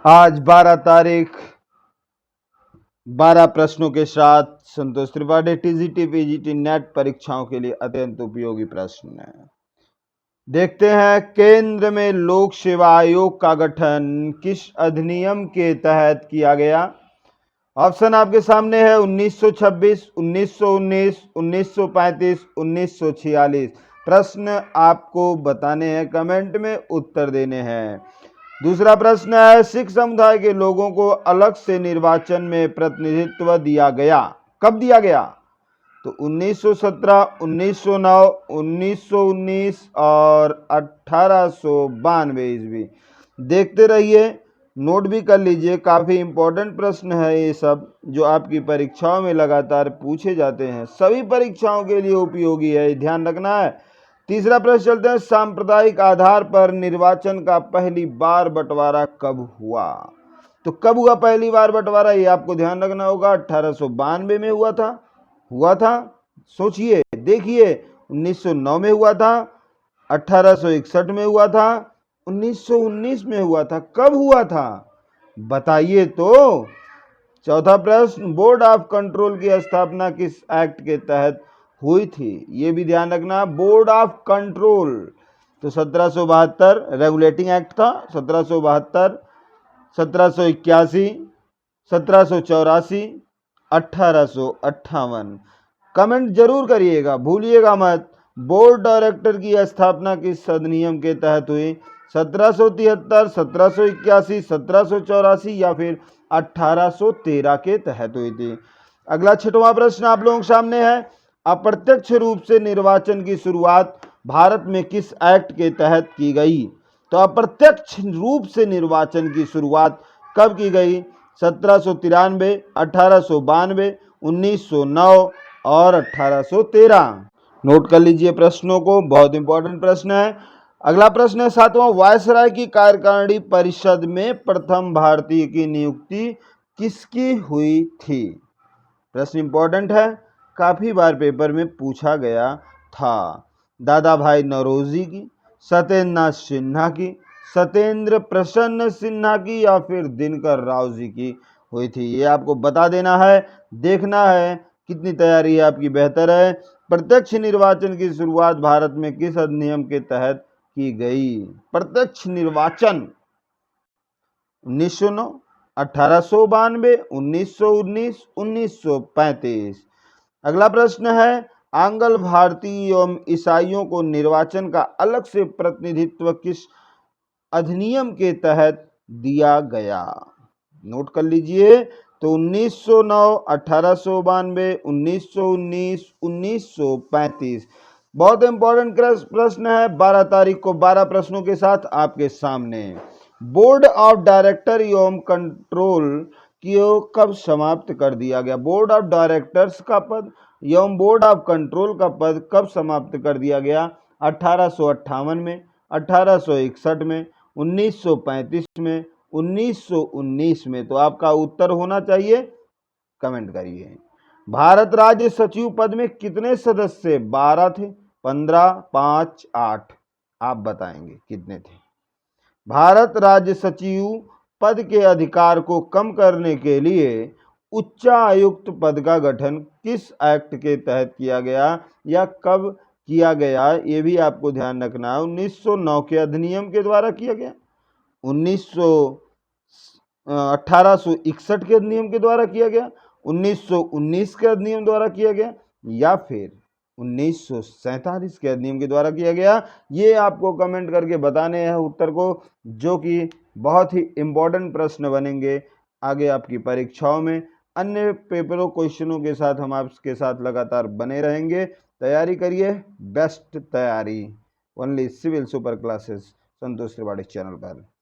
आज 12 तारीख 12 प्रश्नों के साथ संतोष त्रिपाठी टीजीटी पीजीटी नेट परीक्षाओं के लिए अत्यंत उपयोगी प्रश्न है। देखते हैं, केंद्र में लोक सेवा आयोग का गठन किस अधिनियम के तहत किया गया। ऑप्शन आपके सामने है 1926, 1919, 1935, 1946। प्रश्न आपको बताने हैं, कमेंट में उत्तर देने हैं। दूसरा प्रश्न है, सिख समुदाय के लोगों को अलग से निर्वाचन में प्रतिनिधित्व दिया गया, कब दिया गया? तो 1917, 1909, 1919 और 1892 ईस्वी। देखते रहिए, नोट भी कर लीजिए, काफी इंपॉर्टेंट प्रश्न है ये सब, जो आपकी परीक्षाओं में लगातार पूछे जाते हैं, सभी परीक्षाओं के लिए उपयोगी है, ध्यान रखना है। तीसरा प्रश्न चलते हैं, सांप्रदायिक आधार पर निर्वाचन का पहली बार बंटवारा कब हुआ? तो कब हुआ पहली बार बंटवारा, ये आपको ध्यान रखना होगा। 1892 में हुआ था। सोचिए, देखिए, 1909 में हुआ था, 1861 में हुआ था, 1919 में हुआ था। कब हुआ था बताइए तो। चौथा प्रश्न, बोर्ड ऑफ कंट्रोल की स्थापना किस एक्ट के तहत हुई थी? ये भी ध्यान रखना, बोर्ड ऑफ कंट्रोल। तो 1772 रेगुलेटिंग एक्ट था, 1772, 1781, 1784, 1858। कमेंट जरूर करिएगा, भूलिएगा मत। बोर्ड डायरेक्टर की स्थापना किस अधिनियम के तहत हुई? 1773, 1781, 1784 या फिर 1813 के तहत हुई थी। अगला छठवां प्रश्न आप लोगों के सामने है, अप्रत्यक्ष रूप से निर्वाचन की शुरुआत भारत में किस एक्ट के तहत की गई? तो अप्रत्यक्ष रूप से निर्वाचन की शुरुआत कब की गई? 1793, 1892, 1909 और 1813। नोट कर लीजिए प्रश्नों को, बहुत इंपॉर्टेंट प्रश्न है। अगला प्रश्न है, सातवां, वायसराय की कार्यकारिणी परिषद में प्रथम भारतीय की नियुक्ति किसकी हुई थी? प्रश्न इंपॉर्टेंट है, काफी बार पेपर में पूछा गया था। दादा भाई नौरोजी की, सत्येंद्र नाथ सिन्हा की, सत्येंद्र प्रसन्न सिन्हा की या फिर दिनकर राव जी की हुई थी? ये आपको बता देना है, देखना है कितनी तैयारी है आपकी बेहतर है। प्रत्यक्ष निर्वाचन की शुरुआत भारत में किस अधिनियम के तहत की गई? प्रत्यक्ष निर्वाचन 1909, 1892, 1919, 1935। अगला प्रश्न है, आंग्ल भारतीय एवं ईसाइयों को निर्वाचन का अलग से प्रतिनिधित्व किस अधिनियम के तहत दिया गया? नोट कर लीजिए, तो 1909, 1892, 1919, 1935। बहुत इंपॉर्टेंट प्रश्न है, 12 तारीख को 12 प्रश्नों के साथ आपके सामने। बोर्ड ऑफ डायरेक्टर एवं कंट्रोल को कब समाप्त कर दिया गया? बोर्ड ऑफ डायरेक्टर्स का पद एवं बोर्ड ऑफ कंट्रोल का पद कब समाप्त कर दिया गया? 1858 में, 1861 में, 1935 में, 1919 में। तो आपका उत्तर होना चाहिए, कमेंट करिए। भारत राज्य सचिव पद में कितने सदस्य? 12 थे, 15, 5, 8। आप बताएंगे कितने थे। भारत राज्य सचिव पद के अधिकार को कम करने के लिए उच्चायुक्त पद का गठन किस एक्ट के तहत किया गया या कब किया गया? ये भी आपको ध्यान रखना है। 1909 के अधिनियम के द्वारा किया गया, 1861 के अधिनियम के द्वारा किया गया, 1919 के अधिनियम द्वारा किया गया या फिर 1947 के अधिनियम के द्वारा किया गया? ये आपको कमेंट करके बताने हैं उत्तर को, जो कि बहुत ही इंपॉर्टेंट प्रश्न बनेंगे आगे आपकी परीक्षाओं में। अन्य पेपरों क्वेश्चनों के साथ हम आपके साथ लगातार बने रहेंगे। तैयारी करिए, बेस्ट तैयारी। ओनली सिविल सुपर क्लासेस संतोष त्रिपाठी चैनल पर।